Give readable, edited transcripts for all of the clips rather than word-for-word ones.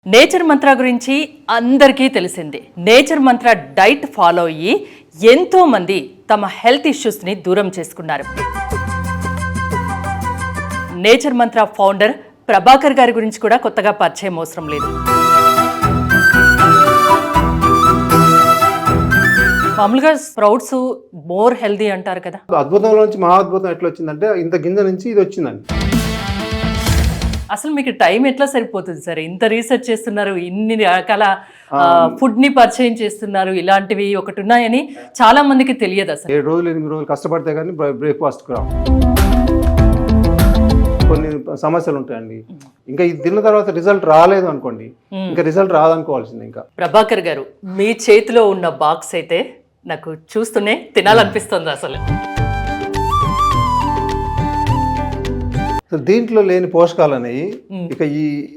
Nature మంత్ర గురించి అందరికీ తెలిసిందే. నేచర్ మంత్ర డైట్ ఫాలో అయ్యి ఎంతో మంది తమ హెల్త్ ఇష్యూస్ ని దూరం చేసుకున్నారు. నేచర్ మంత్ర ఫౌండర్ ప్రభాకర్ గారి గురించి కూడా కొత్తగా పరిచయం అవసరం లేదు. మామూలుగా స్ప్రౌట్స్ మోర్ హెల్దీ అంటారు కదా. అద్భుతంలో నుంచి మహా అద్భుతం ఎట్లా వచ్చిందంటే ఇంత గింజ నుంచి ఇది వచ్చిందండి. అసలు మీకు టైం ఎట్లా సరిపోతుంది సార్? ఇంత రీసెర్చ్ చేస్తున్నారు, ఇన్ని రకాల ఫుడ్ ని పరిచయం చేస్తున్నారు, ఇలాంటివి ఒకటి ఉన్నాయని చాలా మందికి తెలియదు. అసలు 7 రోజులు 8 రోజులు కష్టపడితే కానీ బ్రేక్ఫాస్ట్ రావు. కొన్ని సమస్యలు ఉంటాయండి. ఇంకా ఇది తిన్న తర్వాత రిజల్ట్ రాలేదు అనుకోండి, ఇంకా రిజల్ట్ రాదనుకోవాల్సింది. ఇంకా ప్రభాకర్ గారు, మీ చేతిలో ఉన్న బాక్స్ అయితే నాకు చూస్తూనే తినాలనిపిస్తుంది. అసలు దీంట్లో లేని పోషకాలు అనేవి ఇక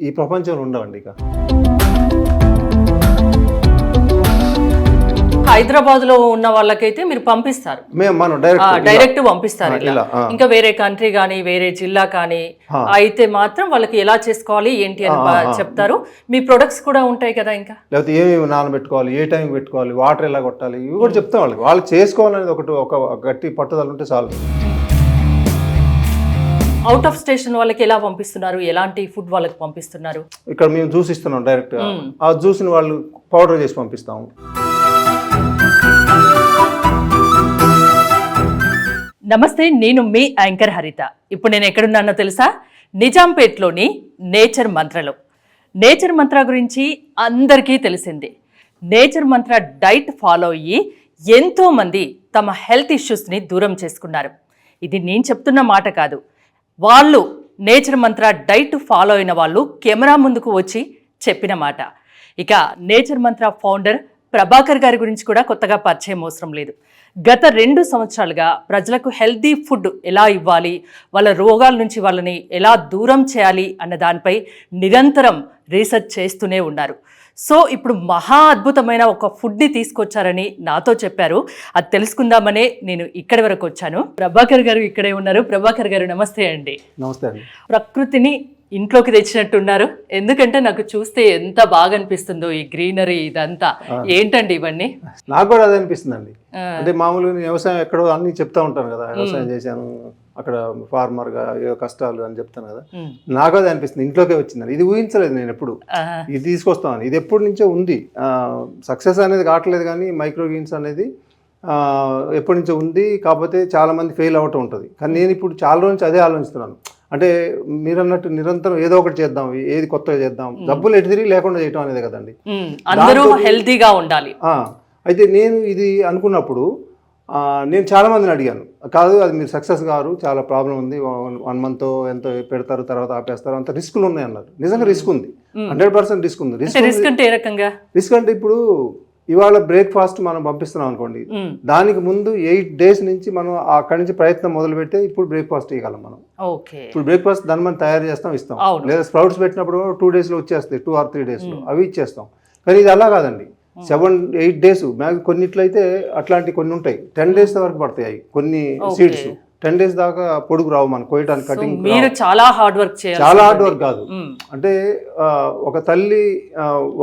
ఈ ప్రపంచంలో ఉండవండి. ఇక హైదరాబాద్ లో ఉన్న వాళ్ళకైతే మీరు పంపిస్తారు, మనం డైరెక్ట్ పంపిస్తారు. ఇంకా వేరే కంట్రీ కానీ వేరే జిల్లా కానీ అయితే మాత్రం వాళ్ళకి ఎలా చేసుకోవాలి ఏంటి అని చెప్తారు. మీ ప్రొడక్ట్స్ కూడా ఉంటాయి కదా. ఇంకా లేకపోతే ఏమేమి నానబెట్టుకోవాలి, ఏ టైం పెట్టుకోవాలి, వాటర్ ఎలా కొట్టాలి, ఇవి కూడా చెప్తాం వాళ్ళకి. వాళ్ళు చేసుకోవాలనేది ఒక గట్టి పట్టుదల ఉంటే చాలు. అవుట్ ఆఫ్ స్టేషన్ వాళ్ళకి ఎలా పంపిస్తున్నారు? ఎలాంటి ఫుడ్ వాళ్ళకి పంపిస్తున్నారు? ఇక్కడ మేము జ్యూస్ ఇస్తున్నాం డైరెక్ట్. ఆ జ్యూస్ ని వాళ్ళు పౌడర్ చేసి పంపిస్తాము. నమస్తే, నేను మీ యాంకర్ హరిత. ఇప్పుడు నేను ఎక్కడున్నానో తెలుసా? నిజాంపేట్లోని నేచర్ మంత్రలో. నేచర్ మంత్ర గురించి అందరికీ తెలిసిందే. నేచర్ మంత్ర డైట్ ఫాలో అయ్యి ఎంతో మంది తమ హెల్త్ ఇష్యూస్ని దూరం చేసుకున్నారు. ఇది నేను చెప్తున్న మాట కాదు, వాళ్ళు నేచర్ మంత్ర డైట్ ఫాలో అయిన వాళ్ళు కెమెరా ముందుకు వచ్చి చెప్పిన మాట. ఇక నేచర్ మంత్ర ఫౌండర్ ప్రభాకర్ గారి గురించి కూడా కొత్తగా పరిచయం అవసరం లేదు. గత 2 సంవత్సరాలుగా ప్రజలకు హెల్తీ ఫుడ్ ఎలా ఇవ్వాలి, వాళ్ళ రోగాల నుంచి వాళ్ళని ఎలా దూరం చేయాలి అన్న దానిపై నిరంతరం రీసెర్చ్ చేస్తూనే ఉన్నారు. సో ఇప్పుడు మహా అద్భుతమైన ఒక ఫుడ్ని తీసుకొచ్చారని నాతో చెప్పారు. అది తెలుసుకుందామనే నేను ఇక్కడి వరకు వచ్చాను. ప్రభాకర్ గారు ఇక్కడే ఉన్నారు. ప్రభాకర్ గారు, నమస్తే అండి. నమస్తే అండి. ప్రకృతిని ఇంట్లోకి తెచ్చినట్టున్నారు. ఎందుకంటే నాకు చూస్తే ఎంత బాగా అనిపిస్తుందో ఈ గ్రీనరీ, ఇదంతా ఏంటండి ఇవన్నీ? నాకు కూడా అదే అనిపిస్తుందండి. అంటే మామూలుగా వ్యవసాయం ఎక్కడో అన్ని చెప్తా ఉంటాను కదా, వ్యవసాయం చేశాను అక్కడ ఫార్మర్ గా, ఏదో కష్టాలు అని చెప్తాను కదా. నాకు అదే అనిపిస్తుంది, ఇంట్లోకే వచ్చిందని. ఇది ఊహించలేదు నేను ఎప్పుడు ఇది తీసుకొస్తాను. ఇది ఎప్పటి నుంచో ఉంది. సక్సెస్ అనేది కావట్లేదు కానీ మైక్రో గ్రీన్స్ అనేది ఎప్పటి నుంచో ఉంది. కాకపోతే చాలా మంది ఫెయిల్ అవటం ఉంటుంది. కానీ నేను ఇప్పుడు చాలా రోజు నుంచి అదే ఆలోచిస్తున్నాను. అంటే మీరు అన్నట్టు నిరంతరం ఏదో ఒకటి చేద్దాం, ఏది కొత్తగా చేద్దాం, డబ్బులు ఎటు తిరిగి లేకుండా చేయటం అనేది కదండి. అందరూ హెల్తీగా ఉండాలి. అయితే నేను ఇది అనుకున్నప్పుడు నేను చాలా మందిని అడిగాను, కాదు అది మీరు సక్సెస్ గారు, చాలా ప్రాబ్లం ఉంది, 1 month ఎంతో పెడతారు, తర్వాత ఆపేస్తారు, అంత రిస్కులు ఉన్నాయి అన్నారు. నిజంగా రిస్క్ ఉంది, 100% రిస్క్ ఉంది. రిస్క్ అంటే ఏ రకంగా? రిస్క్ అంటే ఇప్పుడు ఇవాళ బ్రేక్ఫాస్ట్ మనం పంపిస్తున్నాం అనుకోండి, దానికి ముందు 8 days నుంచి మనం అక్కడి నుంచి ప్రయత్నం మొదలు పెడితే ఇప్పుడు బ్రేక్ఫాస్ట్ ఇవ్వగలం మనం. ఇప్పుడు బ్రేక్ఫాస్ట్ దాన్ని మనం తయారు చేస్తాం, ఇస్తాం. లేదా స్ప్రౌట్స్ పెట్టినప్పుడు 2 days లో వచ్చేస్తాయి, 2 or 3 days లో అవి ఇచ్చేస్తాం. కానీ ఇది అలా కాదండి, 7-8 days. కొన్నిట్లయితే అట్లాంటి కొన్ని ఉంటాయి 10 days వరకు పడతాయి. కొన్ని సీడ్స్ 10 days దాకా పొడుగు రావు మనం కోయటానికి. కటింగ్ చాలా హార్డ్ వర్క్ చేయాలి. చాలా హార్డ్ వర్క్ కాదు. అంటే ఒక తల్లి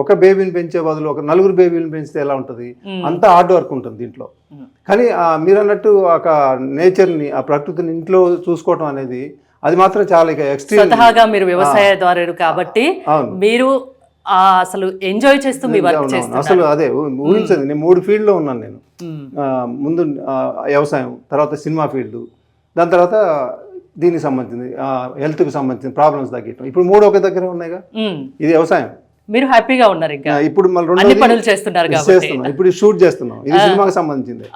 ఒక బేబీని పెంచే బదులు ఒక 4 బేబీని పెంచితే ఎలా ఉంటుంది, అంత హార్డ్ వర్క్ ఉంటుంది దీంట్లో. కానీ మీరు అన్నట్టు ఒక నేచర్ని, ఆ ప్రకృతిని ఇంట్లో చూసుకోవటం అనేది అది మాత్రం చాలా ఇక ఎక్స్ట్రీమ్. స్వతహాగా మీరు వ్యవసాయదారులు కాబట్టి మీరు అసలు ఎంజాయ్ చేస్తూ మీ వర్క్ చేస్తున్నారు. అసలు అదే ఊహించండి, నేను 3 ఫీల్డ్లో ఉన్నాను నేను. ముందు వ్యవసాయం, తర్వాత సినిమా ఫీల్డ్, దాని తర్వాత దీనికి సంబంధించింది హెల్త్కి సంబంధించిన ప్రాబ్లమ్స్ తగ్గటం. ఇప్పుడు 3 ఒకే దగ్గర ఉన్నాయిగా. ఇది వ్యవసాయం, మీరు హ్యాపీగా ఉన్నారు. ఇంకా ఇప్పుడు మళ్ళీ పనులు చేస్తున్నారు, చేస్తున్నాం. ఇప్పుడు షూట్ చేస్తున్నాం, ఇది సినిమాకి సంబంధించింది.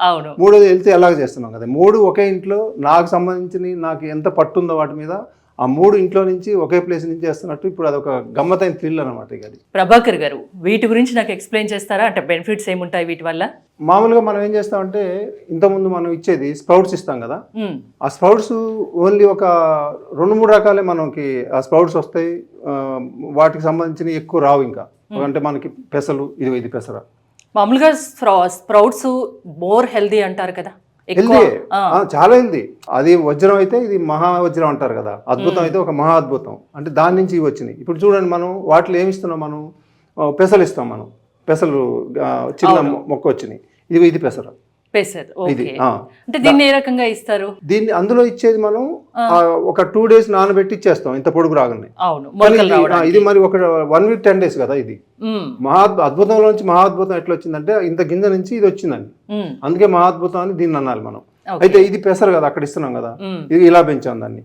3వది హెల్త్ ఎలాగ చేస్తున్నాం కదా. 3 ఒకే ఇంట్లో నాకు సంబంధించి నాకు ఎంత పట్టుందో వాటి మీద, ఆ 3 ఇంట్లో నుంచి ఒకే ప్లేస్ నుంచి చేస్తున్నట్టు ఇప్పుడు అదొక గమ్మతైన థ్రిల్ అనమాట. ఇక అది ప్రభాకర్ గారు, వీటి గురించి నాకు ఎక్స్ప్లెయిన్ చేస్తారా? అంటే బెనిఫిట్స్ ఏముంటాయి వీటి వల్ల? మామూలుగా మనం ఏం చేస్తామంటే, ఇంతకుముందు మనం ఇచ్చేది స్ప్రౌట్స్ ఇస్తాం కదా. ఆ స్ప్రౌట్స్ ఓన్లీ ఒక 2-3 రకాలే మనకి ఆ స్ప్రౌట్స్ వస్తాయి. వాటికి సంబంధించిన ఎక్కువ రావు. ఇంకా అంటే మనకి పెసలు, ఇది పెసర. మామూలుగా స్ప్రౌట్స్ మోర్ హెల్దీ అంటారు కదా. ఎక్కువ హెల్దీ చాలా హెల్దీ. అది వజ్రం అయితే ఇది మహా వజ్రం అంటారు కదా, అద్భుతం అయితే ఒక మహా అద్భుతం అంటే దాని నుంచి ఇవి వచ్చినాయి. ఇప్పుడు చూడండి మనం వాటిలో ఏమి ఇస్తున్నాం, మనం పెసలు ఇస్తాం, మనం పెసలు చిన్న మొక్క వచ్చినాయి, ఇది పెసర. ఓకే. అంటే దీన్ని ఏ రకంగా ఇస్తారు? దీన్ని అందులో ఇచ్చేది మనం ఒక 2 days నానబెట్టి ఇచ్చేస్తాం, ఇంత పొడుగు రాగానే. ఇది మరి ఒక 1 week 10 days కదా. ఇది మహా అద్భుతంలోంచి మహా అద్భుతం ఎట్లా వచ్చిందంటే ఇంత గింజ నుంచి ఇది వచ్చిందండి, అందుకే మహా అద్భుతం అని దీన్ని అనాలి మనం. అయితే ఇది పెసరు కదా, అక్కడ ఇస్తున్నాం కదా, ఇది ఇలా పెంచాం దాన్ని.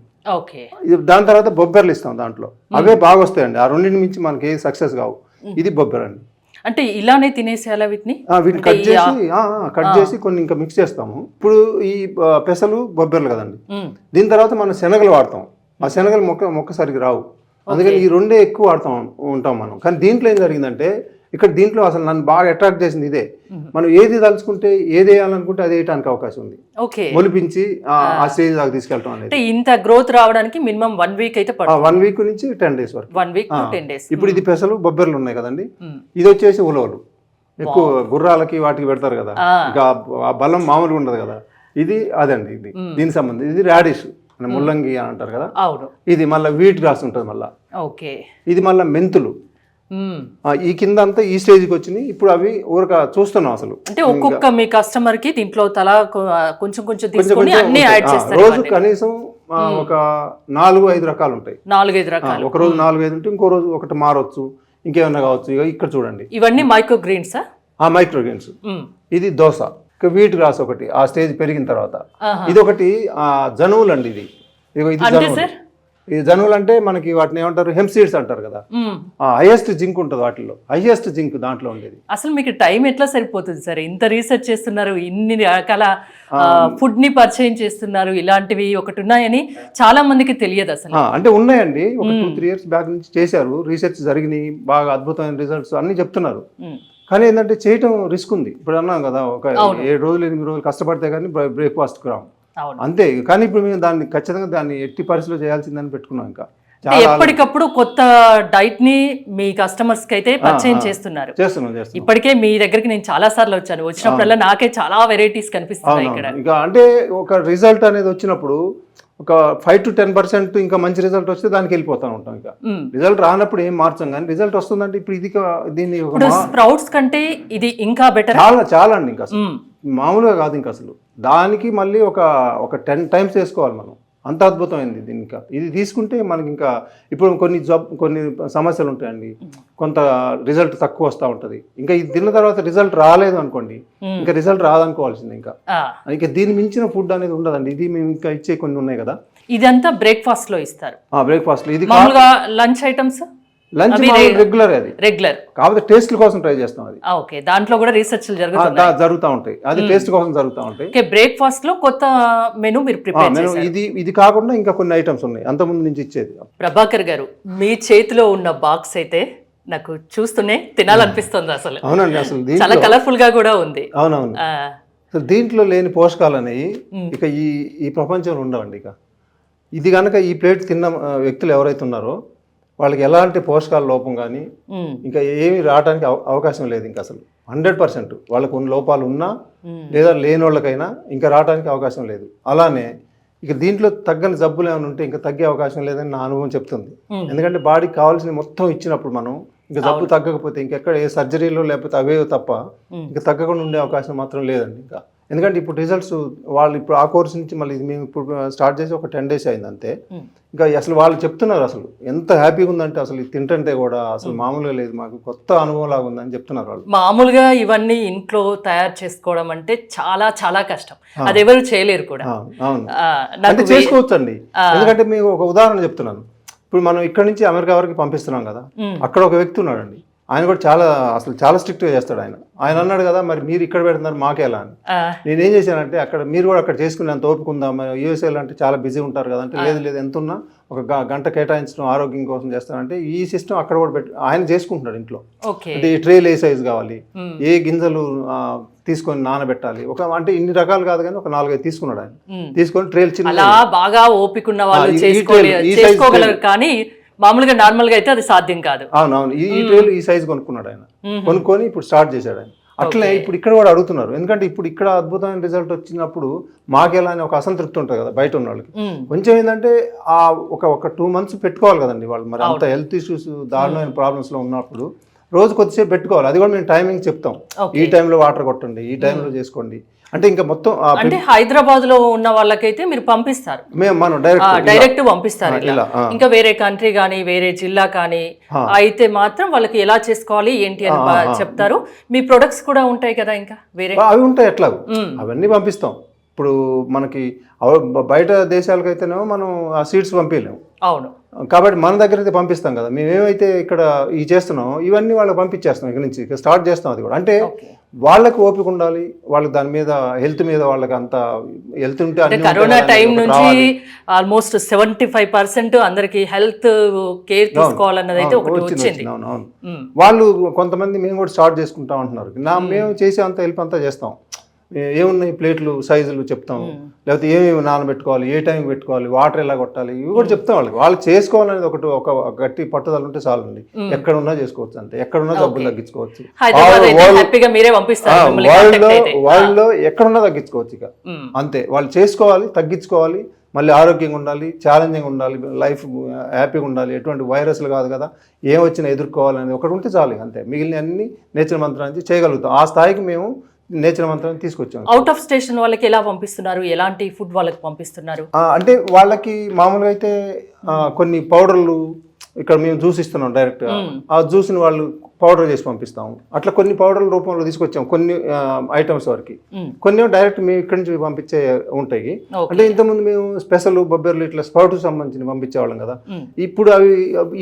దాని తర్వాత బొబ్బెర్లు ఇస్తాం, దాంట్లో అవే బాగా వస్తాయండి. ఆ రెండింటి మించి మనకి ఏ సక్సెస్ కావు. ఇది బొబ్బెర అండి. అంటే ఇలానే తినేసేయాలా వీటిని? వీటిని కట్ చేసి కొన్ని ఇంకా మిక్స్ చేస్తాము. ఇప్పుడు ఈ పెసలు బొబ్బెర్లు కదండి, దీని తర్వాత మనం శనగలు వాడతాం. ఆ శనగలు మొక్క సరిగ్గా రావు, అందుకని ఈ రెండే ఎక్కువ వాడుతూ ఉంటాం మనం. కానీ దీంట్లో ఏం జరిగిందంటే, ఇక్కడ దీంట్లో అసలు నన్ను బాగా అట్రాక్ట్ చేసింది ఇదే. మనం ఏది తలుచుకుంటే ఏది వేయాలనుకుంటే అది వేయడానికి అవకాశం ఉంది. మొలిపించి ఆ స్టేజ్ దాకా తీసుకెళ్ళటం అనేది. ఇంత గ్రోత్ రావడానికి మినిమం 1 week అయితే 1 week నుంచి 10 days వరకు. 1 week to 10 days. ఇప్పుడు ఇది పెసలు బొబ్బెర్లు ఉన్నాయి కదండి, ఇది వచ్చేసి ఉలవలు. ఎక్కువ గుర్రాలకి వాటికి పెడతారు కదా, ఇంకా ఆ బలం మామూలుగా ఉండదు కదా. ఇది అదండి, ఇది దీనికి సంబంధించి. ఇది రాడిష్ ముల్లంగి అని అంటారు కదా, ఇది మళ్ళీ వీట్ గ్రాస్ ఉంటుంది మళ్ళా. ఇది మళ్ళీ మెంతులు. ఈ కింద అంతా ఈ స్టేజ్కి వచ్చినాయి. ఇప్పుడు అవి ఊరక చూస్తున్నాం అసలు. అంటే ఒక్కొక్క మీ కస్టమర్ కి దీంట్లో తలా కొంచెం కొంచెం తీసుకొని అన్ని యాడ్ చేస్తారు. రోజు కనీసం ఒక 4-5 రకాలు ఉంటాయి. 4-5 రకాలు. ఒక రోజు 4-5 ఉంటే ఇంకో రోజు ఒకటి మారొచ్చు, ఇంకేమన్నా కావచ్చు. ఇక్కడ చూడండి, ఇవన్నీ మైక్రో గ్రీన్స్. Micro Greens. ఇది దోస, వీట్ గ్రాస్ ఒకటి ఆ స్టేజ్ పెరిగిన తర్వాత. ఇది ఒకటి జనువులు అండి. ఇది ఇది జనువులు అంటే మనకి వాటిని ఏమంటారు, హెంప్సీడ్స్ అంటారు కదా. హైయెస్ట్ జింక్ ఉంటుంది వాటిలో, హైయెస్ట్ జింక్ దాంట్లో ఉండేది. అసలు మీకు టైం ఎట్లా సరిపోతుంది సార్? ఇంత రీసెర్చ్ చేస్తున్నారు, ఇన్ని రకాల ఫుడ్ ని పరిచయం చేస్తున్నారు, ఇలాంటివి ఒకటి ఉన్నాయని చాలా మందికి తెలియదు అసలు. అంటే ఉన్నాయండి, ఒక 2-3 years బ్యాక్ నుంచి చేశారు, రీసెర్చ్ జరిగినాయి, బాగా అద్భుతమైన రిజల్ట్స్ అన్ని చెప్తున్నారు. కానీ ఏంటంటే చేయటం రిస్క్ ఉంది. ఇప్పుడు అన్నాం కదా, ఒక 7 రోజులు 8 రోజులు కష్టపడితే కానీ బ్రేక్ఫాస్ట్ రావు అంతే. కానీ ఇప్పుడు మేము దాన్ని ఖచ్చితంగా దాన్ని ఎట్టి పరిస్థితిలో చేయాల్సిందని పెట్టుకున్నాం. ఇంకా ఎప్పటికప్పుడు కొత్త డైట్ ని మీ కస్టమర్స్ కి అయితే పరిచయం చేస్తున్నాం. ఇప్పటికే మీ దగ్గరికి నేను చాలా సార్లు వచ్చాను, వచ్చినప్పుడల్లా నాకే చాలా వెరైటీస్ కనిపిస్తున్నాయి ఇక్కడ. ఇంకా అంటే ఒక రిజల్ట్ అనేది వచ్చినప్పుడు ఒక 5 to 10% ఇంకా మంచి రిజల్ట్ వస్తే దానికి వెళ్ళిపోతా ఉంటాం. ఇంకా రిజల్ట్ రానప్పుడు ఏం మార్చం, కానీ రిజల్ట్ వస్తుందంటే ఇప్పుడు ఇది దీన్ని స్ప్రౌట్స్ కంటే ఇది ఇంకా బెటర్, చాలా అండి. ఇంకా అసలు మామూలుగా కాదు. ఇంకా అసలు దానికి మళ్ళీ ఒక 10 times వేసుకోవాలి మనం, అంత అద్భుతమైంది దీని. ఇంకా ఇది తీసుకుంటే మనకి ఇంకా ఇప్పుడు కొన్ని సమస్యలు ఉంటాయండి, కొంత రిజల్ట్ తక్కువ వస్తూ ఉంటుంది. ఇంకా ఇది తిన్న తర్వాత రిజల్ట్ రాలేదు అనుకోండి, ఇంకా రిజల్ట్ రాదనుకోవాల్సింది. ఇంకా దీని మించిన ఫుడ్ అనేది ఉండదండి. ఇది మేము ఇంకా ఇచ్చే కొన్ని ఉన్నాయి కదా, ఇదంతా బ్రేక్ఫాస్ట్ లో ఇస్తారు. బ్రేక్ఫాస్ట్ లో. ఇది లంచ్ ఐటమ్స్, లంచ్ రెగ్యులర్, అది రెగ్యులర్ కాకపోతే టేస్ట్ కోసం ట్రై చేస్తాం. అది ఓకే, దాంట్లో కూడా రీసెర్చ్ జరుగుతూ ఉంటాయి, అది టేస్ట్ కోసం జరుగుతూ ఉంటాయి. బ్రేక్ఫాస్ట్ లో కొత్త మెనూ మీరు ప్రిపేర్ చేశారు. ఇది కాకుండా ఇంకా కొన్ని ఐటమ్స్ ఉన్నాయి అంత ముందు నుంచి ఇచ్చేది. ప్రభాకర్ గారు, మీ చేతిలో ఉన్న బాక్స్ అయితే నాకు చూస్తూనే తినాలనిపిస్తుంది అసలు. అవునండి, అసలు చాలా కలర్ఫుల్ గా కూడా ఉంది. అవునవును, అసలు దీంట్లో లేని పోషకాలు అనేవి ఇక ఈ ప్రపంచంలో ఉండవండి. ఇక ఇది కనుక ఈ ప్లేట్ తిన్న వ్యక్తులు ఎవరైతే ఉన్నారో వాళ్ళకి ఎలాంటి పోషకాల లోపం కానీ ఇంకా ఏమి రావడానికి అవకాశం లేదు. ఇంకా అసలు 100% వాళ్ళకు ఉన్న లోపాలు ఉన్నా లేదా లేని వాళ్ళకైనా ఇంకా రావడానికి అవకాశం లేదు. అలానే ఇక దీంట్లో తగ్గని జబ్బులు ఏమైనా ఉంటే ఇంకా తగ్గే అవకాశం లేదని నా అనుభవం చెప్తుంది. ఎందుకంటే బాడీకి కావాల్సిన మొత్తం ఇచ్చినప్పుడు మనం ఇంకా జబ్బు తగ్గకపోతే ఇంకెక్కడ ఏ సర్జరీలో లేకపోతే అవే తప్ప ఇంకా తగ్గకుండా ఉండే అవకాశం మాత్రం లేదండి. ఇంకా ఎందుకంటే ఇప్పుడు రిజల్ట్స్ వాళ్ళు ఇప్పుడు ఆ కోర్స్ నుంచి మళ్ళీ మేము ఇప్పుడు స్టార్ట్ చేసి ఒక 10 days అయింది అంతే. ఇంకా అసలు వాళ్ళు చెప్తున్నారు అసలు ఎంత హ్యాపీగా ఉందంటే అసలు ఇది తింటుంటే కూడా అసలు మామూలుగా లేదు, మాకు కొత్త అనుభవం లాగా ఉందని చెప్తున్నారు వాళ్ళు. మామూలుగా ఇవన్నీ ఇంట్లో తయారు చేసుకోవడం అంటే చాలా చాలా కష్టం, అది ఎవరు చేయలేరు కూడా. అవును, అంటే చేసుకోవచ్చు అండి. ఎందుకంటే మీకు ఒక ఉదాహరణ చెప్తున్నాను. ఇప్పుడు మనం ఇక్కడ నుంచి అమెరికా వరకు పంపిస్తున్నాం కదా, అక్కడ ఒక వ్యక్తి ఉన్నాడండి, ఆయన కూడా చాలా స్ట్రిక్ట్గా చేస్తాడు. ఆయన అన్నాడు కదా, మరి మీరు ఇక్కడ పెడుతున్నారు మాకేలా అని. నేనేం చేశానంటే మీరు కూడా అక్కడ చేసుకునేంత ఓపిక ఉందా, మరి యూఎస్ఏలో అంటే చాలా బిజీ ఉంటారు కదా అంటే, లేదు ఎంత ఉన్నా ఒక గంట కేటాయించడం ఆరోగ్యం కోసం చేస్తానంటే ఈ సిస్టమ్ అక్కడ కూడా ఆయన చేసుకుంటున్నాడు ఇంట్లో. అంటే ఈ ట్రేల్ ఏ సైజ్ కావాలి, ఏ గింజలు తీసుకొని నానబెట్టాలి, అంటే ఇన్ని రకాలు కాదు కానీ ఒక 4-5 తీసుకున్నాడు ఆయన. తీసుకొని ట్రేల్ చిన్న బాగా ఓపిక ఉన్న వాళ్ళు చేసుకోగలరు, కానీ మామూలుగా నార్మల్ గా అయితే అది సాధ్యం కాదు. అవునవును, ఈ ట్రేలు ఈ సైజ్ కొనుక్కున్నాడు ఆయన. కొనుక్కొని ఇప్పుడు స్టార్ట్ చేశాడు ఆయన. అట్లనే ఇప్పుడు ఇక్కడ కూడా అడుగుతున్నారు. ఎందుకంటే ఇప్పుడు ఇక్కడ అద్భుతమైన రిజల్ట్ వచ్చినప్పుడు మాకెలా అని ఒక అసంతృప్తి ఉంటుంది కదా బయట ఉన్న వాళ్ళకి. కొంచెం ఏంటంటే ఆ ఒక 2 months పెట్టుకోవాలి కదండి వాళ్ళు. మరి అంత హెల్త్ ఇష్యూస్ దారుణమైన ప్రాబ్లమ్స్లో ఉన్నప్పుడు రోజు కొద్దిసేపు పెట్టుకోవాలి. అది కూడా మేము టైమింగ్ చెప్తాం. ఈ టైంలో వాటర్ కొట్టండి, ఈ టైంలో చేసుకోండి. అంటే ఇంకా మొత్తం అంటే హైదరాబాద్ లో ఉన్న వాళ్ళకైతే మీరు పంపిస్తారు, మనం డైరెక్ట్ పంపిస్తారు. ఇంకా వేరే కంట్రీ కానీ వేరే జిల్లా కానీ అయితే మాత్రం వాళ్ళకి ఎలా చేసుకోవాలి ఏంటి అని చెప్తారు. మీ ప్రొడక్ట్స్ కూడా ఉంటాయి కదా ఇంకా వేరే? అవి ఉంటాయి, ఎట్లా అవన్నీ పంపిస్తాం. ఇప్పుడు మనకి బయట దేశాలకైతేనేమో మనం ఆ సీడ్స్ పంపించలేము. అవును, కాబట్టి మన దగ్గర అయితే పంపిస్తాం కదా. మేమేమైతే ఇక్కడ ఈ చేస్తున్నామో ఇవన్నీ వాళ్ళకి పంపించేస్తాం. ఇక్కడ నుంచి స్టార్ట్ చేస్తాం. అది కూడా అంటే వాళ్ళకి ఓపిక ఉండాలి, వాళ్ళకి దాని మీద హెల్త్ మీద వాళ్ళకి అంత హెల్త్ ఉంటే. కరోనా టైం నుంచి ఆల్మోస్ట్ 75% అందరికి హెల్త్ కేర్ తీసుకోవాలన్నది అయితే ఒకటి వచ్చింది. అవును, వాళ్ళు కొంతమంది మేము కూడా స్టార్ట్ చేసుకుంటాం అంటున్నారు. మేము చేసే అంత హెల్ప్ అంతా చేస్తాం. ఏమున్నాయి ప్లేట్లు సైజులు చెప్తాం, లేకపోతే ఏమేమి నానబెట్టుకోవాలి, ఏ టైంకి పెట్టుకోవాలి, వాటర్ ఎలా కొట్టాలి, ఇవి కూడా చెప్తాం వాళ్ళకి. వాళ్ళు చేసుకోవాలనేది ఒక గట్టి పట్టుదల ఉంటే చాలండి. ఎక్కడున్నా చేసుకోవచ్చు, అంటే ఎక్కడున్నా డబ్బులు తగ్గించుకోవచ్చు. వాళ్ళలో ఎక్కడున్నా తగ్గించుకోవచ్చు ఇక అంతే. వాళ్ళు చేసుకోవాలి, తగ్గించుకోవాలి, మళ్ళీ ఆరోగ్యంగా ఉండాలి, ఛాలెంజింగ్ ఉండాలి, లైఫ్ హ్యాపీగా ఉండాలి, ఎటువంటి వైరస్లు కాదు కదా, ఏం వచ్చినా ఎదుర్కోవాలనేది ఒకటి ఉంటే చాలు. అంతే, మిగిలిన అన్ని నేచర్ మంత్రం నుంచి చేయగలుగుతాం. ఆ స్థాయికి మేము నేచర్ మంత్రం తీసుకొచ్చాం. అవుట్ ఆఫ్ స్టేషన్ వాళ్ళకి ఎలా పంపిస్తున్నారు, ఎలాంటి ఫుడ్ వాళ్ళకి పంపిస్తున్నారు? అంటే వాళ్ళకి మామూలుగా అయితే కొన్ని పౌడర్లు ఇక్కడ మేము జ్యూస్ ఇస్తున్నాం డైరెక్ట్. ఆ జ్యూస్ని వాళ్ళు పౌడర్ చేసి పంపిస్తాం. అట్లా కొన్ని పౌడర్ల రూపంలో తీసుకొచ్చాం కొన్ని ఐటమ్స్ వరకు. కొన్ని డైరెక్ట్ మేము ఇక్కడి నుంచి పంపించే ఉంటాయి. అంటే ఇంతకుముందు మేము స్పెషల్ బొబ్బెర్లు ఇట్లా స్పౌట్ సంబంధించి పంపించేవాళ్ళం కదా. ఇప్పుడు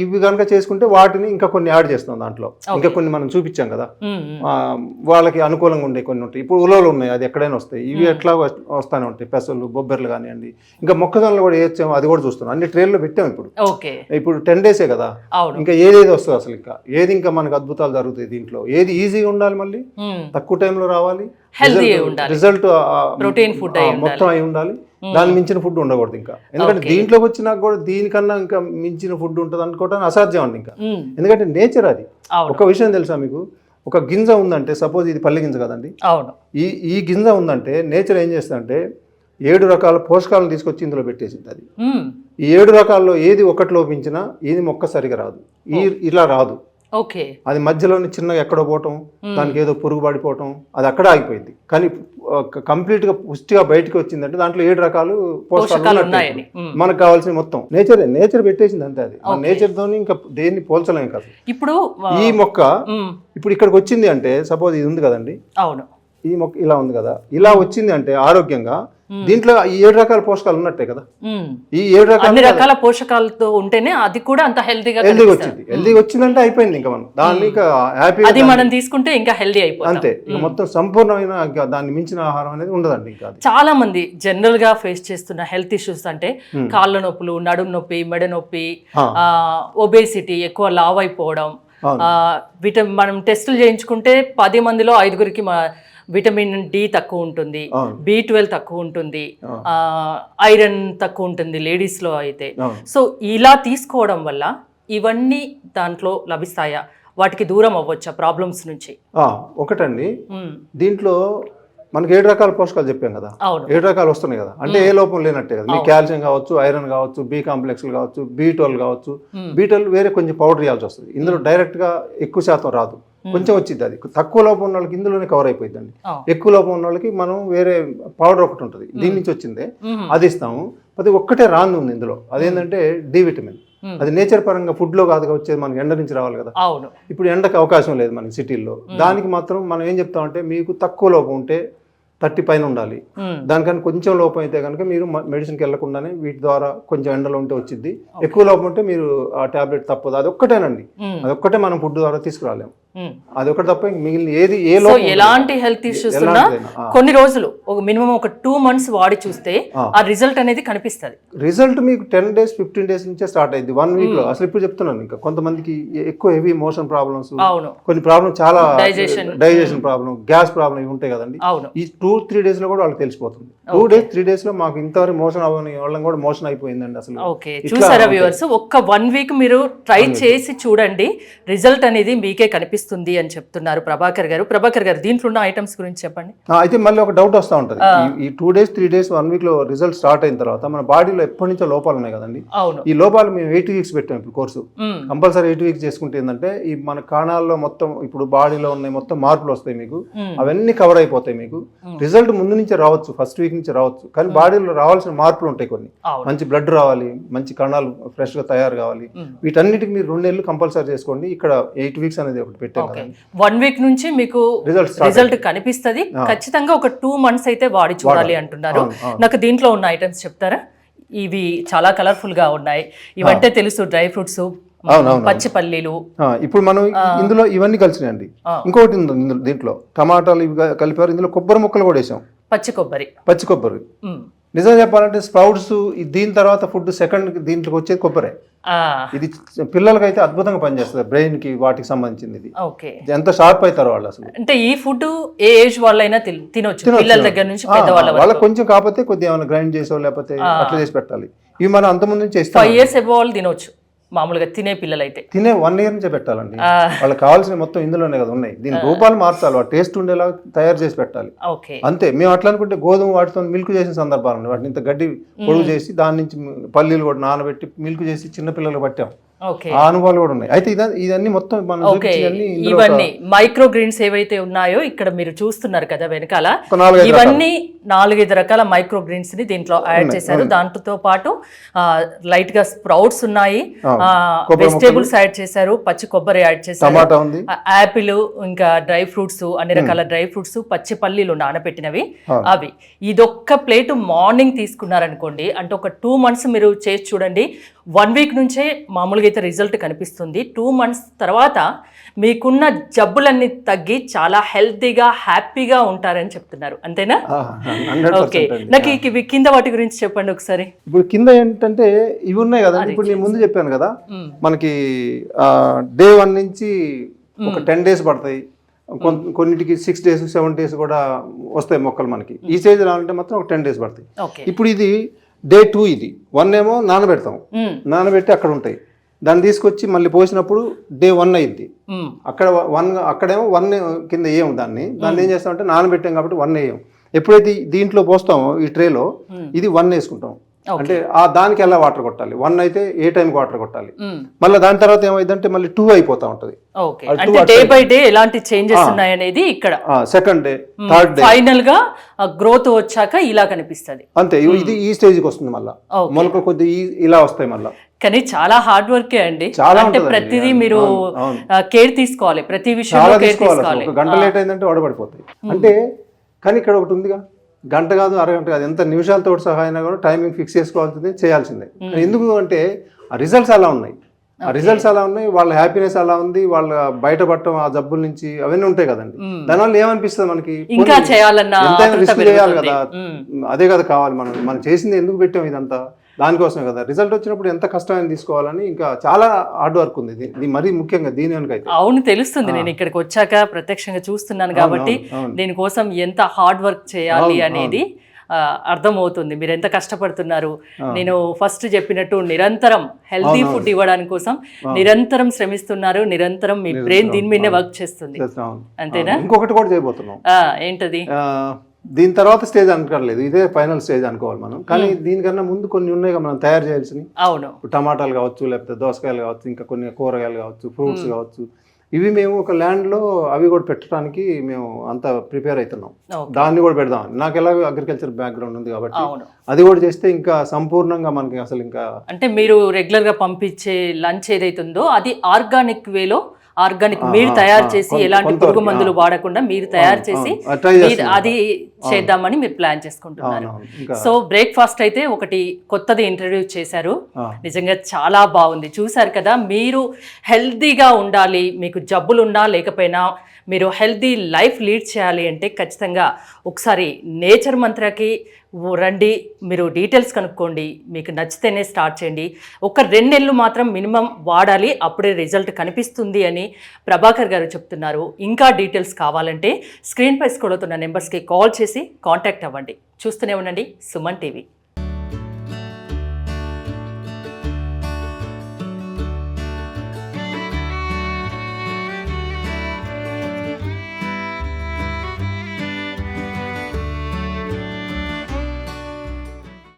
ఇవి కనుక చేసుకుంటే వాటిని ఇంకా కొన్ని యాడ్ చేస్తాం దాంట్లో. ఇంకా కొన్ని మనం చూపించాం కదా, వాళ్ళకి అనుకూలంగా ఉండే కొన్ని ఉంటాయి. ఇప్పుడు ఉలవలు ఉన్నాయి, అది ఎక్కడైనా వస్తాయి. ఇవి ఎట్లా వస్తానే ఉంటాయి, పెసలు బొబ్బెర్లు కానివ్వండి. ఇంకా మొక్కజొన్నలు కూడా వేసాము, అది కూడా చూస్తున్నాం. అన్ని ట్రైన్లో పెట్టాం. ఇప్పుడు 10 days కదా, ఇంకా ఏదేది వస్తుంది అసలు, ఇంకా ఏది ఇంకా మనకు అద్భుతాలు జరుగుతాయి దీంట్లో. ఏది ఈజీగా ఉండాలి, మళ్ళీ తక్కువ టైంలో రావాలి, రిజల్ట్ మొత్తం అయి ఉండాలి. దాన్ని మించిన ఫుడ్ ఉండకూడదు ఇంకా. ఎందుకంటే దీంట్లోకి వచ్చినా కూడా దీనికన్నా ఇంకా మించిన ఫుడ్ ఉంటుంది అనుకోవడం అసాధ్యం అండి ఇంకా. ఎందుకంటే నేచర్ అది. ఒక విషయం తెలుసా మీకు, ఒక గింజ ఉందంటే, సపోజ్ ఇది పల్లి గింజ కదండి, ఈ గింజ ఉందంటే నేచర్ ఏం చేస్తుందంటే 7 రకాల పోషకాలను తీసుకొచ్చి ఇందులో పెట్టేసింది. అది ఈ 7 రకాల్లో ఏది ఒకటి లోపించినా ఏది మొక్క సరిగా రాదు, ఇలా రాదు. అది మధ్యలోని చిన్నగా ఎక్కడో పోవటం, దానికి ఏదో పురుగు పడిపోవటం, అది అక్కడ ఆగిపోయింది. కానీ కంప్లీట్ గా పుష్టిగా బయటకు వచ్చిందంటే దాంట్లో 7 రకాలు పోషకాలు ఉన్నాయి. మనకు కావాల్సిన మొత్తం నేచర్ పెట్టేసింది అంతే. అది నేచర్ తోని ఇంకా దేన్ని పోల్చలేం కాదు. ఇప్పుడు ఈ మొక్క ఇప్పుడు ఇక్కడికి వచ్చింది అంటే, సపోజ్ ఇది ఉంది కదండి, ఈ మొక్క ఇలా ఉంది కదా, ఇలా వచ్చింది అంటే ఆరోగ్యంగా దీంట్లో ఈ 7 రకాల పోషకాలు ఉన్నట్టే కదా. ఈ 7 రకాల పోషకాలతో ఉంటేనే అది కూడా అంత హెల్దీగా వచ్చింది. హెల్దీగా వచ్చిందంటే అయిపోయింది ఇంకా మనం దాన్ని హ్యాపీ అది మనం తీసుకుంటే ఇంకా హెల్దీ అయిపోతుంది అంతే. మొత్తం సంపూర్ణమైన దాన్ని మించిన ఆహారం అనేది ఉండదండి ఇంకా. చాలా మంది జనరల్ గా ఫేస్ చేస్తున్న హెల్త్ ఇష్యూస్ అంటే కాళ్ళ నొప్పులు, నడుము నొప్పి, మెడ నొప్పి, ఒబేసిటీ, ఎక్కువ లావ్ అయిపోవడం. మనం టెస్టులు చేయించుకుంటే 10 మందిలో 5గురికి విటమిన్ డి తక్కువ ఉంటుంది, B12 తక్కువ ఉంటుంది, ఐరన్ తక్కువ ఉంటుంది లేడీస్ లో అయితే. సో ఇలా తీసుకోవడం వల్ల ఇవన్నీ దాంట్లో లభిస్తాయా? వాటికి దూరం అవ్వచ్చా ప్రాబ్లమ్స్ నుంచి? ఒకటండి, దీంట్లో మనకి 7 రకాల పోషకాలు చెప్పాం కదా, 7 రకాలు వస్తున్నాయి కదా, అంటే ఏ లోపం లేనట్టే కదా. మీ కాల్షియం కావచ్చు, ఐరన్ కావచ్చు, B కాంప్లెక్స్లు కావచ్చు, B12 కావచ్చు. B12 వేరే కొంచెం పౌడర్ చేయాల్సి వస్తుంది. ఇందులో డైరెక్ట్ గా ఎక్కువ శాతం రాదు, కొంచెం వచ్చింది. అది తక్కువ లోపం ఉన్న వాళ్ళకి ఇందులోనే కవర్ అయిపోయిందండి. ఎక్కువ లోపం ఉన్న వాళ్ళకి మనం వేరే పౌడర్ ఒకటి ఉంటుంది, దీని నుంచి వచ్చిందే, అది ఇస్తాము. అది ఒక్కటే రాంది ఉంది ఇందులో, అదేంటంటే డి విటమిన్. అది నేచర్ పరంగా ఫుడ్ లో కాదుగా వచ్చేది, మనకి ఎండ నుంచి రావాలి కదా. ఇప్పుడు ఎండకు అవకాశం లేదు మనకి సిటీల్లో. దానికి మాత్రం మనం ఏం చెప్తామంటే, మీకు తక్కువ లోపం ఉంటే 30 పైన ఉండాలి. దానికన్నా కొంచెం లోపం అయితే కనుక మీరు మెడిసిన్కి వెళ్లకుండానే వీటి ద్వారా కొంచెం ఎండలో ఉంటే వచ్చింది. ఎక్కువ లోపం ఉంటే మీరు ఆ టాబ్లెట్ తప్పదు. అది ఒక్కటేనండి, అదొక్కటే మనం ఫుడ్ ద్వారా తీసుకురాలేము. అదొకటి తప్ప మిగిలిన ఏది ఎలాంటి హెల్త్ ఇష్యూస్ ఉన్నా కొన్ని రోజులు మినిమం ఒక 2 months వాడి చూస్తే ఆ రిజల్ట్ అనేది కనిపిస్తుంది. రిజల్ట్ మీకు 10 days 15 days నుంచే స్టార్ట్ అయింది, 1 week లో. అసలు ఇప్పుడు చెప్తున్నాను, ఇంకా కొంతమందికి ఎక్కువ హెవీ మోషన్ ప్రాబ్లమ్స్, కొన్ని ప్రాబ్లమ్, చాలా డైజెషన్ ప్రాబ్లమ్, గ్యాస్ ప్రాబ్లమ్ ఇవి ఉంటాయి కదండి. ఈ 2-3 days లో కూడా వాళ్ళకి తెలిసిపోతుంది. 2 days 3 days లో మాకు ఇంతవరకు మోషన్ అవ్వని వాళ్ళని కూడా మోషన్ అయిపోయిందండి అసలు. చూసారా వ్యూవర్స్, ఒక్క 1 week మీరు ట్రై చేసి చూడండి, రిజల్ట్ అనేది మీకే కనిపిస్తుంది. కనిపిస్తుంది అని చెప్తున్నారు ప్రభాకర్ గారు దీంట్లో ఉన్న ఐటమ్స్ గురించి చెప్పండి. అయితే మళ్ళీ ఒక డౌట్ వస్తూ ఉంటుంది, ఈ 2 days 3 days 1 week లో రిజల్ట్ స్టార్ట్ అయిన తర్వాత మన బాడీలో ఎప్పటి నుంచో లోపాలు ఉన్నాయి కదండి. అవును, ఈ లోపాలు మేము 8 weeks పెట్టాం ఇప్పుడు కోర్సు. కంపల్సరీ 8 weeks చేసుకుంటే ఏంటంటే ఈ మన కాణాల్లో మొత్తం ఇప్పుడు బాడీలో ఉన్నాయి మొత్తం మార్పులు వస్తాయి మీకు, అవన్నీ కవర్ అయిపోతాయి మీకు. రిజల్ట్ ముందు నుంచే రావచ్చు, ఫస్ట్ వీక్ నుంచి రావచ్చు, కానీ బాడీలో రావాల్సిన మార్పులు ఉంటాయి కొన్ని. మంచి బ్లడ్ రావాలి, మంచి కణాలు ఫ్రెష్ గా తయారు కావాలి, వీటన్నిటికి మీరు 2 నెలలు కంపల్సరీ చేసుకోండి. ఇక్కడ 8 weeks అనేది ఒకటి పెట్టాం కదా. 1 week నుంచి మీకు రిజల్ట్ కనిపిస్తుంది. ఖచ్చితంగా ఒక 2 months అయితే వాడి చూడాలి అంటున్నారు. నాకు దీంట్లో ఉన్న ఐటమ్స్ చెప్తారా? ఇవి చాలా కలర్ఫుల్ గా ఉన్నాయి. ఇవంటే తెలుసు, డ్రై ఫ్రూట్స్, పచ్చి పల్లీలు. ఇప్పుడు మనం ఇందులో ఇవన్నీ కలిసినాయండి. ఇంకొకటి దీంట్లో టమాటాలు ఇవి కలిపారు, ఇందులో కొబ్బరి ముక్కలు కూడా వేసాం, పచ్చి కొబ్బరి. నిజం చెప్పాలంటే స్ప్రౌట్స్ దీని తర్వాత ఫుడ్ సెకండ్ దీంట్లోకి వచ్చేది కొబ్బరే. ఇది పిల్లలకి అయితే అద్భుతంగా పనిచేస్తుంది, బ్రెయిన్ కి వాటికి సంబంధించింది. ఇది ఎంత షార్ప్ అవుతారు వాళ్ళు అసలు. అంటే ఈ ఫుడ్ ఏ ఏజ్ వాళ్ళైనా తినొచ్చు, పిల్లల దగ్గర నుంచి వాళ్ళకి కొంచెం కాకపోతే కొద్దిగా ఏమైనా గ్రైండ్ చేసో లేకపోతే అట్లా చేసి పెట్టాలి. ఇవి మనం అంతకుముందు నుంచి 5 years అబౌవ్ వాళ్ళు తినొచ్చు. మామూలుగా తినే పిల్లలైతే 1 year నుంచే పెట్టాలండి. వాళ్ళకి కావాల్సిన మొత్తం ఇందులోనే కదా ఉన్నాయి. దీని రూపాలు మార్చాలి, వాటి టేస్ట్ ఉండేలా తయారు చేసి పెట్టాలి అంతే. మేము అట్లా అనుకుంటే గోధుమ వాటితో మిల్క్ చేసిన సందర్భాలు ఉన్నాయి. వాటిని ఇంత గడ్డి పొడుగు చేసి దాని నుంచి పల్లీలు కూడా నానబెట్టి మిల్క్ చేసి చిన్న పిల్లలకు పట్టాం. ఆ అనుభవాలు కూడా ఉన్నాయి. అయితే ఇదన్నీ మొత్తం ఇవన్నీ మైక్రో గ్రీన్స్ ఏవైతే ఉన్నాయో ఇక్కడ మీరు చూస్తున్నారు కదా వెనకాల, ఇవన్నీ 4-5 రకాల మైక్రో గ్రీన్స్ ని దీంట్లో యాడ్ చేశారు. దాంతో పాటు లైట్ గా స్ప్రౌట్స్ ఉన్నాయి, వెజిటేబుల్స్ యాడ్ చేశారు, పచ్చి కొబ్బరి యాడ్ చేశారు, యాపిల్, ఇంకా డ్రై ఫ్రూట్స్, అన్ని రకాల డ్రై ఫ్రూట్స్, పచ్చి పల్లీలు నానబెట్టినవి అవి. ఇదొక్క ప్లేట్ మార్నింగ్ తీసుకున్నారనుకోండి, అంటే ఒక 2 months మీరు చేసి చూడండి. 1 week నుంచే మామూలుగా అయితే రిజల్ట్ కనిపిస్తుంది. 2 months తర్వాత మీకున్న జబ్బులన్నీ తగ్గి చాలా హెల్తీగా హ్యాపీగా ఉంటారని చెప్తున్నారు. అంతేనా? ఓకే, నాకు ఇవి కింద వాటి గురించి చెప్పండి ఒకసారి. ఇప్పుడు కింద ఏంటంటే ఇవి ఉన్నాయి కదా, ఇప్పుడు నేను ముందు చెప్పాను కదా, మనకి day 1 నుంచి ఒక 10 days పడతాయి, కొన్నిటికి 6 days 7 days కూడా వస్తాయి మొక్కలు. మనకి ఈ స్టేజ్ రావాలంటే మాత్రం ఒక 10 days పడతాయి. ఇప్పుడు ఇది day 2, ఇది 1 ఏమో నానబెడతాం, నానబెట్టి అక్కడ ఉంటాయి. దాన్ని తీసుకొచ్చి మళ్ళీ పోసినప్పుడు day 1 అయింది. అక్కడేమో 1 కింద వేయం, దాన్ని ఏం చేస్తామంటే నానబెట్టాం కాబట్టి 1 వేయం. ఎప్పుడైతే దీంట్లో పోస్తామో ఈ ట్రేలో ఇది 1 వేసుకుంటాం. అంటే దానికి ఎలా వాటర్ కొట్టాలి, 1 అయితే ఏ టైంకి వాటర్ కొట్టాలి. మళ్ళీ దాని తర్వాత ఏమైందంటే మళ్ళీ 2 అయిపోతా ఉంటది. డే బై డే ఎలాంటి చేంజెస్ ఉన్నాయనేది ఇక్కడ second day, third day final గా గ్రోత్ వచ్చాక ఇలా కనిపిస్తుంది అంతే. ఇది ఈ స్టేజ్ కి వస్తుంది, మళ్ళీ మొలక కొద్ది ఇలా వస్తాయి మళ్ళీ. కానీ చాలా హార్డ్ వర్కే అండి. అంటే ప్రతిదీ మీరు కేర్ తీసుకోవాలి, ప్రతి విషయంలో కేర్ తీసుకోవాలి. ఒక గంట లేట్ అయిందంటే వడబడిపోతాయి. అంటే కానీ ఇక్కడ ఒకటి ఉందిగా, గంట కాదు అరగంట కాదు, ఎంత నిమిషాలతో సహా అయినా కూడా టైమింగ్ ఫిక్స్ చేసుకోవాల్సిందే, చేయాల్సిందే. ఎందుకు అంటే ఆ రిజల్ట్స్ అలా ఉన్నాయి, వాళ్ళ హ్యాపీనెస్ అలా ఉంది, వాళ్ళ బయటపడటం ఆ జబ్బుల నుంచి అవన్నీ ఉంటాయి కదండి. దానివల్ల ఏమనిపిస్తుంది మనకి, ఇంకా చేయాలన్నా ఎంతైనా రిస్క్ చేయాలి కదా, అదే కదా కావాలి. మనం చేసింది ఎందుకు పెట్టాం, ఇదంతా దానికోసమే కదా. రిజల్ట్ వచ్చినప్పుడు ఎంత కష్టమైన తీసుకోవాలని ఇంకా చాలా హార్డ్ వర్క్ ఉంది. ఇది మరీ ముఖ్యంగా దీని వెనకైతే. అవును, తెలుస్తుంది. నేను ఇక్కడికి వచ్చాక ప్రత్యక్షంగా చూస్తున్నాను కాబట్టి దీనికోసం ఎంత హార్డ్ వర్క్ చేయాలి అనేది అర్థమవుతుంది. మీరు ఎంత కష్టపడుతున్నారు. నేను ఫస్ట్ చెప్పినట్టు నిరంతరం హెల్తీ ఫుడ్ ఇవ్వడానికి కోసం నిరంతరం శ్రమిస్తున్నారు, నిరంతరం మీ బ్రెయిన్ దీని మీదనే వర్క్ చేస్తుంది. అంతేనా? ఇంకొకటి కూడా చేయబోతున్నాం. ఏంటది? దీని తర్వాత స్టేజ్ అనుకోలేదు, ఇదే ఫైనల్ స్టేజ్ అనుకోవాలి మనం. కానీ దీనికన్నా ముందు కొన్ని ఉన్నాయి మనం తయారు చేయాల్సినవి. అవును, టమాటాలు కావచ్చు, లేకపోతే దోసకాయలు కావచ్చు, ఇంకా కొన్ని కూరగాయలు కావచ్చు, ఫ్రూట్స్ కావచ్చు. ఇవి మేము ఒక ల్యాండ్లో అవి కూడా పెట్టడానికి మేము అంతా ప్రిపేర్ అవుతున్నాం. దాన్ని కూడా పెడదాం. నాకు ఎలాగో అగ్రికల్చర్ బ్యాక్గ్రౌండ్ ఉంది కాబట్టి అది కూడా చేస్తే ఇంకా సంపూర్ణంగా మనకి అసలు ఇంకా. అంటే మీరు రెగ్యులర్గా పంపించే లంచ్ ఏదైతుందో అది ఆర్గానిక్ వేలో, ఆర్గానిక్ మీరు తయారు చేసి ఎలాంటి పురుగు మందులు వాడకుండా మీరు తయారు చేసి అది చేద్దామని మీరు ప్లాన్ చేసుకుంటున్నారు. సో బ్రేక్ఫాస్ట్ అయితే ఒకటి కొత్తది ఇంట్రడ్యూస్ చేశారు, నిజంగా చాలా బాగుంది. చూసారు కదా, మీరు హెల్తీగా ఉండాలి, మీకు జబ్బులున్నా లేకపోయినా మీరు హెల్తీ లైఫ్ లీడ్ చేయాలి అంటే ఖచ్చితంగా ఒకసారి నేచర్ మంత్రాకి రండి, మీరు డీటెయిల్స్ కనుక్కోండి, మీకు నచ్చితేనే స్టార్ట్ చేయండి. ఒక 2 నెలలు మాత్రం మినిమం వాడాలి, అప్పుడే రిజల్ట్ కనిపిస్తుంది అని ప్రభాకర్ గారు చెప్తున్నారు. ఇంకా డీటెయిల్స్ కావాలంటే స్క్రీన్ పై స్క్రోల్ అవుతున్న నెంబర్స్కి కాల్ చేసి కాంటాక్ట్ అవ్వండి. చూస్తూనే ఉండండి సుమన్ టీవీ.